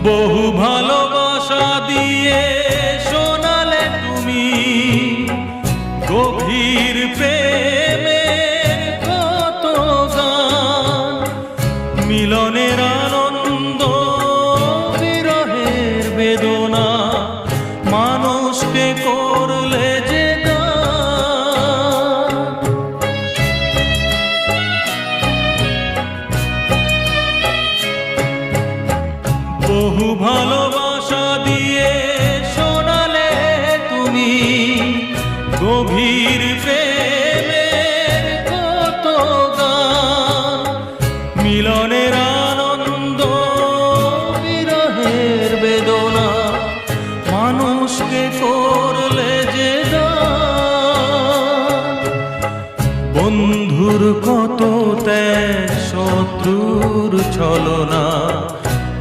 বহু ভালোবাসা দিয়ে শোনালে তুমি গভীর প্রেমের কত গান, মিলনের আনন্দ বিরহের বেদনা মানুষকে করলে যে গান। বহু ভালোবাসা দিয়ে শোনালে তুমি গভীর প্রেমের কত গান, মিলনের আনন্দ বিরহের বেদনা মানুষকে করলে যে গান। বন্ধুর কত ত্যাগ, শত্রুর ছলনা